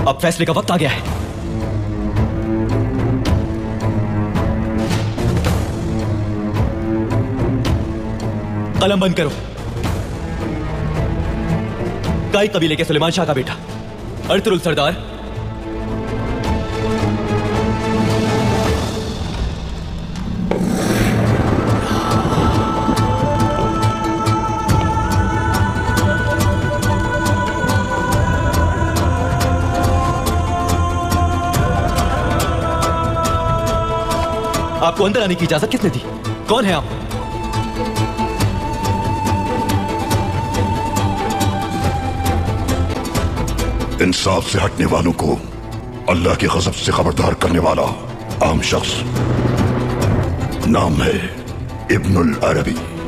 अब फैसले का वक्त आ गया है। कलम बंद करो। काई कबीले के सुलेमान शाह का बेटा अर्तुरुल सरदार आपको अंदर आने की इजाजत किसने दी? कौन है आप? इंसाफ से हटने वालों को अल्लाह की गजब से खबरदार करने वाला आम शख्स। नाम है इब्नुल अरबी।